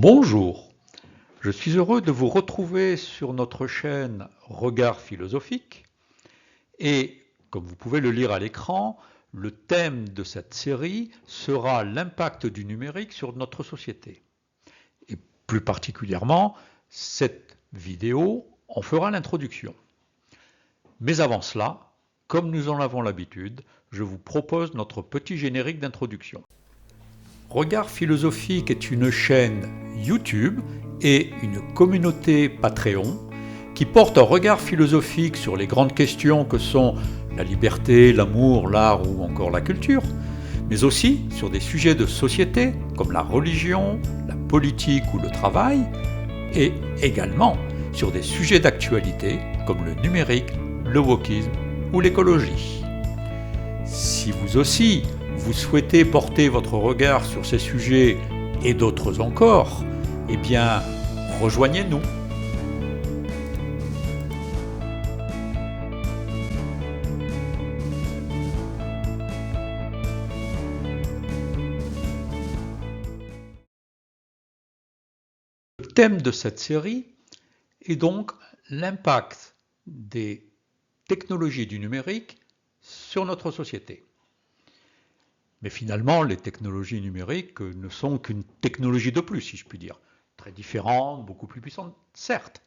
Bonjour, je suis heureux de vous retrouver sur notre chaîne Regard philosophique et, comme vous pouvez le lire à l'écran, le thème de cette série sera l'impact du numérique sur notre société. Et plus particulièrement, cette vidéo en fera l'introduction. Mais avant cela, comme nous en avons l'habitude, je vous propose notre petit générique d'introduction. Regard philosophique est une chaîne YouTube et une communauté Patreon qui porte un regard philosophique sur les grandes questions que sont la liberté, l'amour, l'art ou encore la culture, mais aussi sur des sujets de société comme la religion, la politique ou le travail, et également sur des sujets d'actualité comme le numérique, le wokisme ou l'écologie. Si vous aussi vous souhaitez porter votre regard sur ces sujets et d'autres encore, eh bien, rejoignez-nous. Le thème de cette série est donc l'impact des technologies du numérique sur notre société. Mais finalement, les technologies numériques ne sont qu'une technologie de plus, si je puis dire. Très différente, beaucoup plus puissante, certes.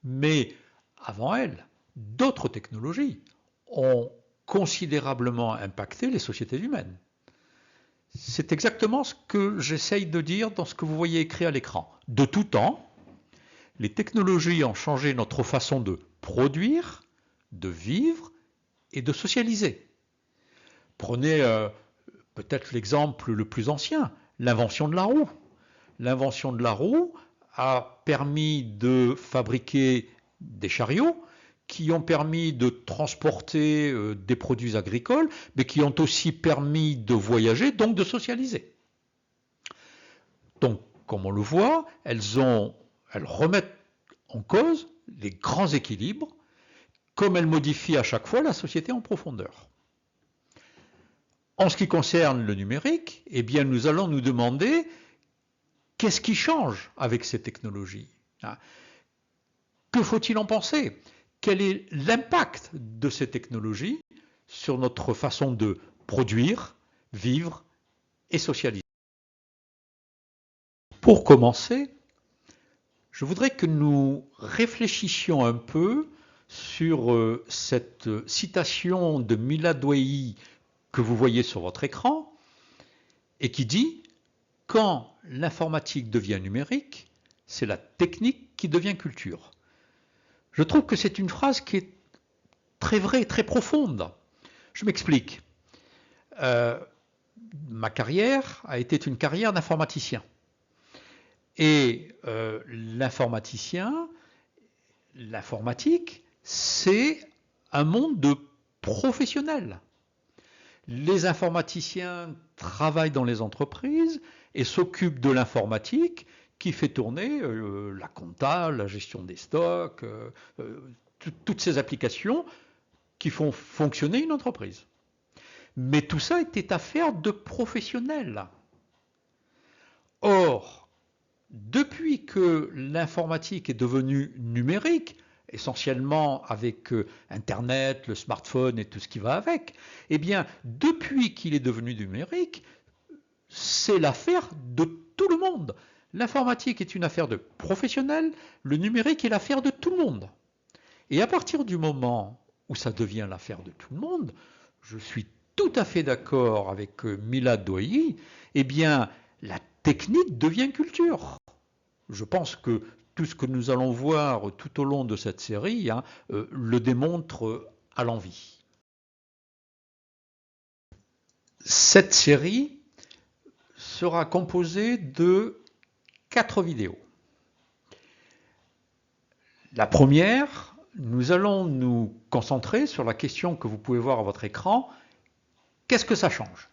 Mais avant elles, d'autres technologies ont considérablement impacté les sociétés humaines. C'est exactement ce que j'essaye de dire dans ce que vous voyez écrit à l'écran. De tout temps, les technologies ont changé notre façon de produire, de vivre et de socialiser. Prenez peut-être l'exemple le plus ancien, l'invention de la roue. L'invention de la roue a permis de fabriquer des chariots qui ont permis de transporter des produits agricoles, mais qui ont aussi permis de voyager, donc de socialiser. Donc, comme on le voit, elles remettent en cause les grands équilibres, comme elles modifient à chaque fois la société en profondeur. En ce qui concerne le numérique, eh bien, nous allons nous demander qu'est-ce qui change avec ces technologies? Que faut-il en penser? Quel est l'impact de ces technologies sur notre façon de produire, vivre et socialiser? Pour commencer, je voudrais que nous réfléchissions un peu sur cette citation de Milad Douei que vous voyez sur votre écran et qui dit « Quand l'informatique devient numérique, c'est la technique qui devient culture ». Je trouve que c'est une phrase qui est très vraie, très profonde. Je m'explique. Ma carrière a été une carrière d'informaticien. Et l'informatique, c'est un monde de professionnels. Les informaticiens travaillent dans les entreprises et s'occupent de l'informatique qui fait tourner la compta, la gestion des stocks, toutes ces applications qui font fonctionner une entreprise. Mais tout ça était affaire de professionnels. Or, depuis que l'informatique est devenue numérique, essentiellement avec Internet, le smartphone et tout ce qui va avec, eh bien, depuis qu'il est devenu numérique, c'est l'affaire de tout le monde. L'informatique est une affaire de professionnels, le numérique est l'affaire de tout le monde. Et à partir du moment où ça devient l'affaire de tout le monde, je suis tout à fait d'accord avec Milad Douei, eh bien, la technique devient culture. Je pense que tout ce que nous allons voir tout au long de cette série le démontre à l'envi. Cette série sera composée de 4 vidéos. La première, nous allons nous concentrer sur la question que vous pouvez voir à votre écran, qu'est-ce que ça change?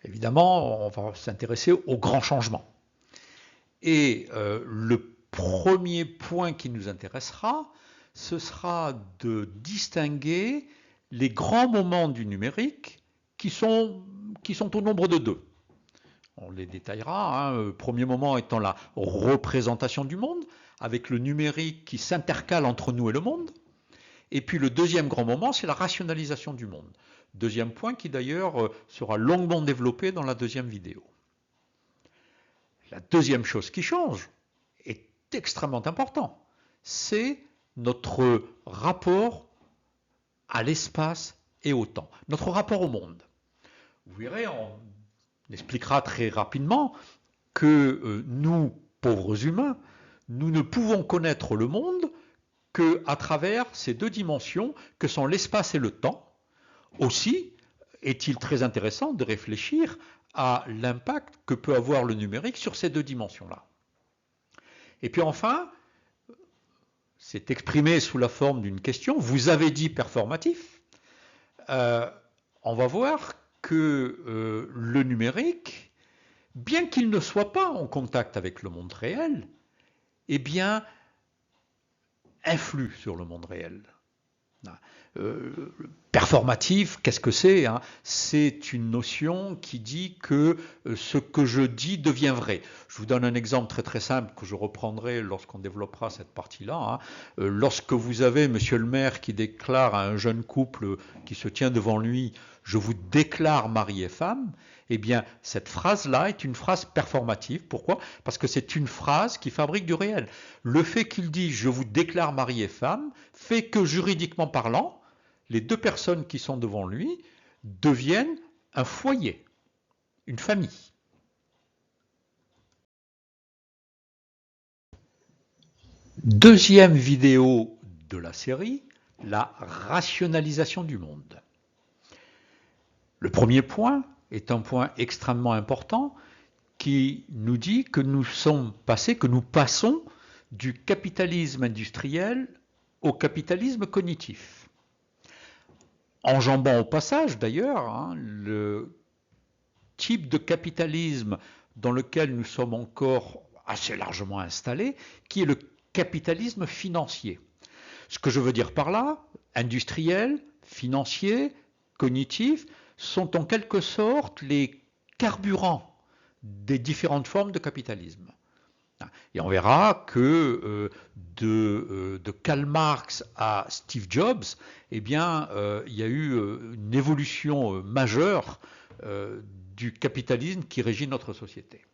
Évidemment, on va s'intéresser aux grands changements. Et le premier point qui nous intéressera, ce sera de distinguer les grands moments du numérique qui sont au nombre de 2. On les détaillera. Premier moment étant la représentation du monde, avec le numérique qui s'intercale entre nous et le monde. Et puis le deuxième grand moment, c'est la rationalisation du monde. Deuxième point qui d'ailleurs sera longuement développé dans la deuxième vidéo. La deuxième chose qui change est extrêmement important, c'est notre rapport à l'espace et au temps, notre rapport au monde. Vous verrez, on expliquera très rapidement que nous, pauvres humains, nous ne pouvons connaître le monde qu'à travers ces deux dimensions que sont l'espace et le temps. Aussi, est-il très intéressant de réfléchir à l'impact que peut avoir le numérique sur ces deux dimensions-là. Et puis enfin, c'est exprimé sous la forme d'une question. Vous avez dit performatif. On va voir que le numérique, bien qu'il ne soit pas en contact avec le monde réel, eh bien, influe sur le monde réel. Performatif, qu'est-ce que c'est? C'est une notion qui dit que ce que je dis devient vrai. Je vous donne un exemple très très simple que je reprendrai lorsqu'on développera cette partie-là. Lorsque vous avez monsieur le maire qui déclare à un jeune couple qui se tient devant lui « Je vous déclare mari et femme », eh bien, cette phrase-là est une phrase performative. Pourquoi? Parce que c'est une phrase qui fabrique du réel. Le fait qu'il dit « je vous déclare mari et femme » fait que, juridiquement parlant, les deux personnes qui sont devant lui deviennent un foyer, une famille. Deuxième vidéo de la série, la rationalisation du monde. Le premier point est un point extrêmement important qui nous dit que nous passons du capitalisme industriel au capitalisme cognitif. Enjambant au passage d'ailleurs le type de capitalisme dans lequel nous sommes encore assez largement installés, qui est le capitalisme financier. Ce que je veux dire par là, industriel, financier, cognitif, sont en quelque sorte les carburants des différentes formes de capitalisme. Et on verra que de Karl Marx à Steve Jobs, eh bien, il y a eu une évolution majeure du capitalisme qui régit notre société.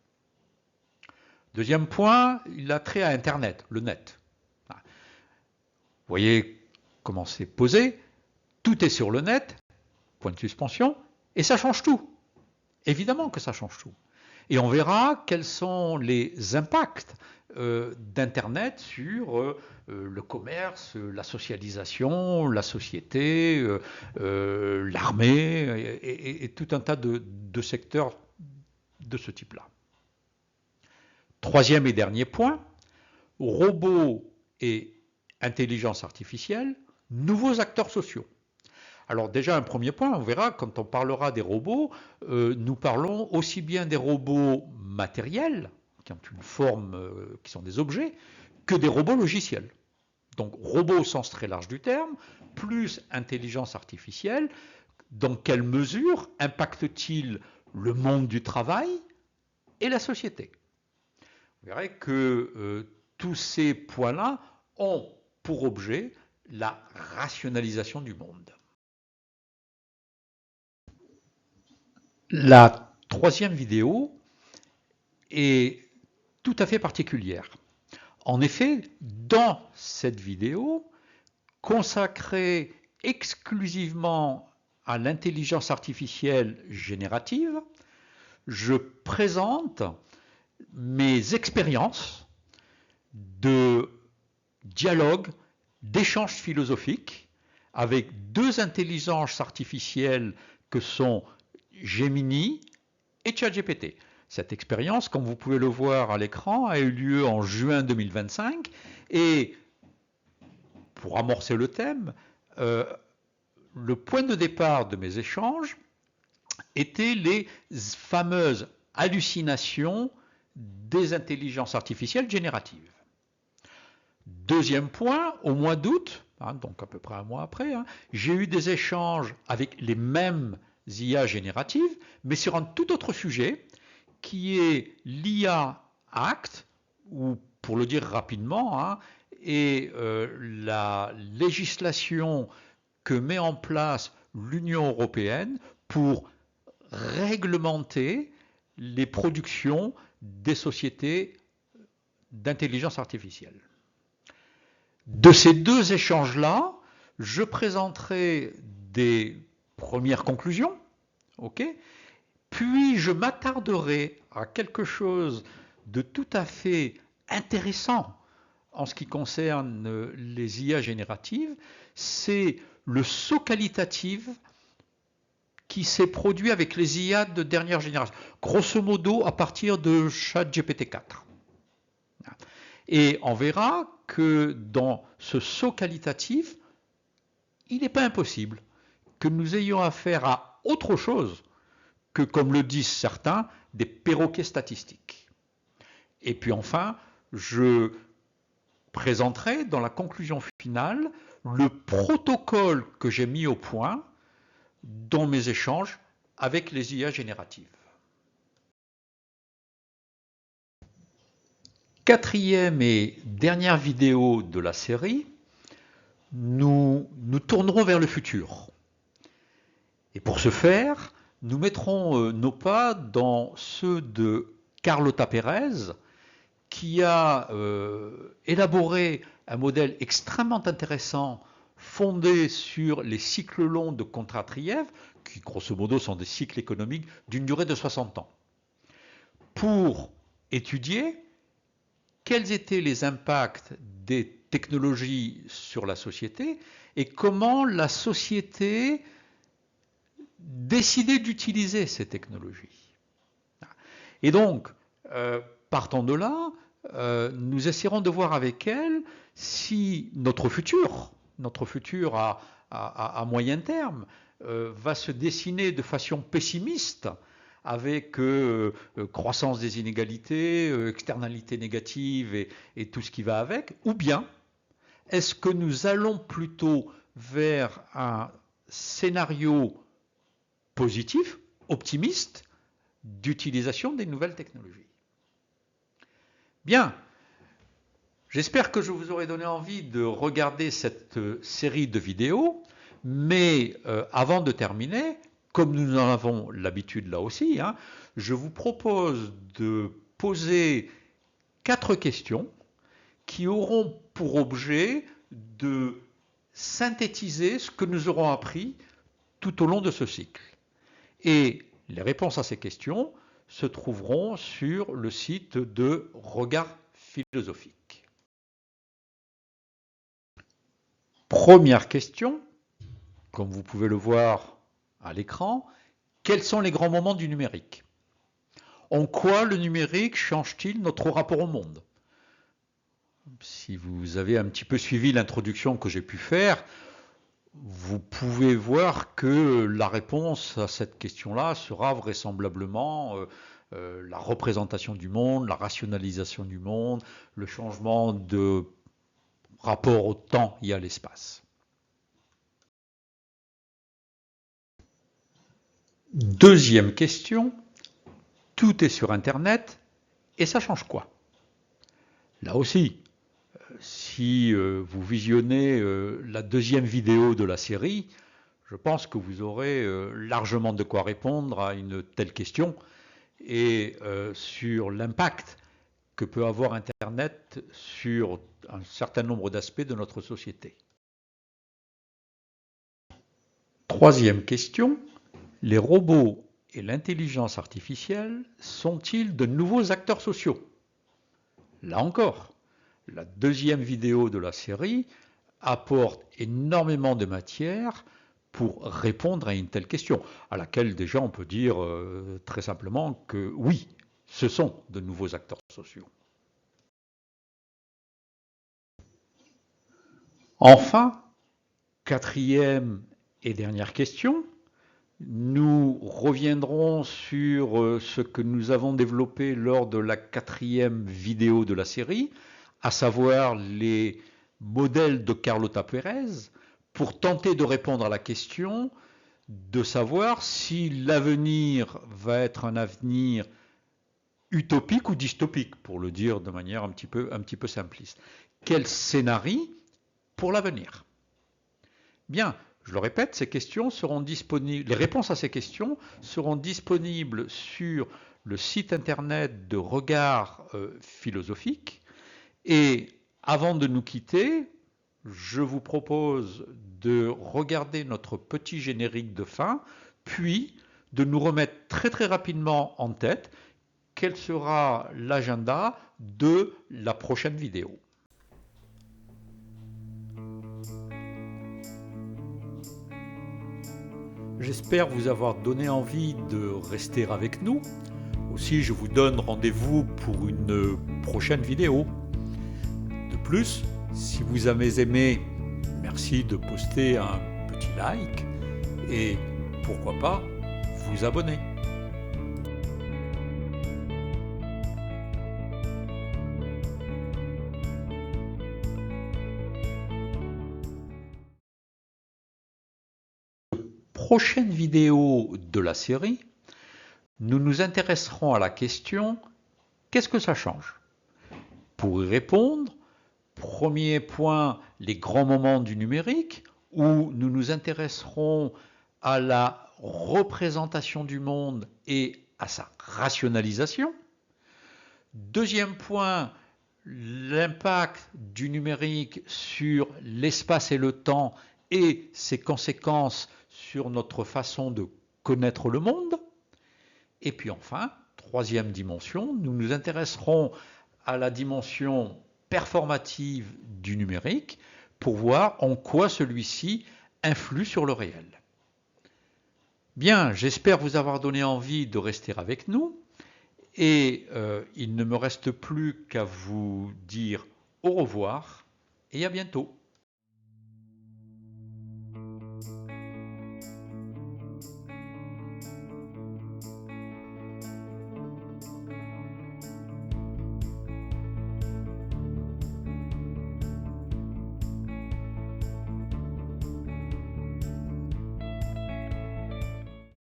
Deuxième point, il a trait à Internet, le net. Vous voyez comment c'est posé. Tout est sur le net, point de suspension, et ça change tout. Évidemment que ça change tout. Et on verra quels sont les impacts d'Internet sur le commerce, la socialisation, la société, l'armée et tout un tas de secteurs de ce type-là. Troisième et dernier point, robots et intelligence artificielle, nouveaux acteurs sociaux. Alors déjà, un premier point, on verra, quand on parlera des robots, nous parlons aussi bien des robots matériels, qui ont une forme, qui sont des objets, que des robots logiciels. Donc robots au sens très large du terme, plus intelligence artificielle, dans quelle mesure impacte-t-il le monde du travail et la société? Vous verrez que tous ces points-là ont pour objet la rationalisation du monde. La troisième vidéo est tout à fait particulière. En effet, dans cette vidéo, consacrée exclusivement à l'intelligence artificielle générative, je présente mes expériences de dialogue, d'échanges philosophiques avec deux intelligences artificielles que sont Gemini et ChatGPT. Cette expérience, comme vous pouvez le voir à l'écran, a eu lieu en juin 2025 et, pour amorcer le thème, le point de départ de mes échanges étaient les fameuses hallucinations des intelligences artificielles génératives. Deuxième point, au mois d'août, donc à peu près un mois après, j'ai eu des échanges avec les mêmes IA génératives, mais sur un tout autre sujet, qui est l'IA Act, ou pour le dire rapidement, hein, est la législation que met en place l'Union européenne pour réglementer les productions des sociétés d'intelligence artificielle. De ces deux échanges-là, je présenterai des premières conclusions, ok, puis je m'attarderai à quelque chose de tout à fait intéressant en ce qui concerne les IA génératives, c'est le saut qualitatif qui s'est produit avec les IA de dernière génération, grosso modo à partir de ChatGPT 4. Et on verra que dans ce saut qualitatif, il n'est pas impossible que nous ayons affaire à autre chose que, comme le disent certains, des perroquets statistiques. Et puis enfin, je présenterai dans la conclusion finale le protocole que j'ai mis au point dans mes échanges avec les IA génératives. Quatrième et dernière vidéo de la série, nous tournerons vers le futur. Et pour ce faire, nous mettrons nos pas dans ceux de Carlota Pérez, qui a élaboré un modèle extrêmement intéressant fondé sur les cycles longs de Kondratiev, qui grosso modo sont des cycles économiques d'une durée de 60 ans, pour étudier quels étaient les impacts des technologies sur la société et comment la société décidait d'utiliser ces technologies. Et donc, partant de là, nous essaierons de voir avec elle si notre futur à moyen terme, va se dessiner de façon pessimiste avec croissance des inégalités, externalités négatives et tout ce qui va avec, ou bien est-ce que nous allons plutôt vers un scénario positif, optimiste, d'utilisation des nouvelles technologies? Bien, j'espère que je vous aurai donné envie de regarder cette série de vidéos, mais avant de terminer, comme nous en avons l'habitude là aussi, hein, je vous propose de poser 4 questions qui auront pour objet de synthétiser ce que nous aurons appris tout au long de ce cycle. Et les réponses à ces questions se trouveront sur le site de Regard philosophique. Première question, comme vous pouvez le voir à l'écran, quels sont les grands moments du numérique? En quoi le numérique change-t-il notre rapport au monde? Si vous avez un petit peu suivi l'introduction que j'ai pu faire, vous pouvez voir que la réponse à cette question-là sera vraisemblablement la représentation du monde, la rationalisation du monde, le changement de rapport au temps et à l'espace. Deuxième question, tout est sur Internet et ça change quoi? Là aussi, si vous visionnez la deuxième vidéo de la série, je pense que vous aurez largement de quoi répondre à une telle question et sur l'impact que peut avoir Internet sur un certain nombre d'aspects de notre société. Troisième question, les robots et l'intelligence artificielle sont-ils de nouveaux acteurs sociaux? Là encore, la deuxième vidéo de la série apporte énormément de matière pour répondre à une telle question, à laquelle déjà on peut dire très simplement que oui, ce sont de nouveaux acteurs sociaux. Enfin, quatrième et dernière question, nous reviendrons sur ce que nous avons développé lors de la quatrième vidéo de la série, à savoir les modèles de Carlota Pérez, pour tenter de répondre à la question de savoir si l'avenir va être un avenir utopique ou dystopique, pour le dire de manière un petit peu simpliste. Quel scénario pour l'avenir? Bien, je le répète, ces questions seront disponibles, les réponses à ces questions seront disponibles sur le site internet de Regard philosophique. Et avant de nous quitter, je vous propose de regarder notre petit générique de fin, puis de nous remettre très rapidement en tête quel sera l'agenda de la prochaine vidéo. J'espère vous avoir donné envie de rester avec nous. Aussi, je vous donne rendez-vous pour une prochaine vidéo. De plus, si vous avez aimé, merci de poster un petit like et pourquoi pas vous abonner. Prochaine vidéo de la série, nous nous intéresserons à la question « Qu'est-ce que ça change ?» Pour y répondre, premier point, les grands moments du numérique, où nous nous intéresserons à la représentation du monde et à sa rationalisation. Deuxième point, l'impact du numérique sur l'espace et le temps et ses conséquences sur notre façon de connaître le monde. Et puis enfin, troisième dimension, nous nous intéresserons à la dimension performative du numérique pour voir en quoi celui-ci influe sur le réel. Bien, j'espère vous avoir donné envie de rester avec nous et il ne me reste plus qu'à vous dire au revoir et à bientôt.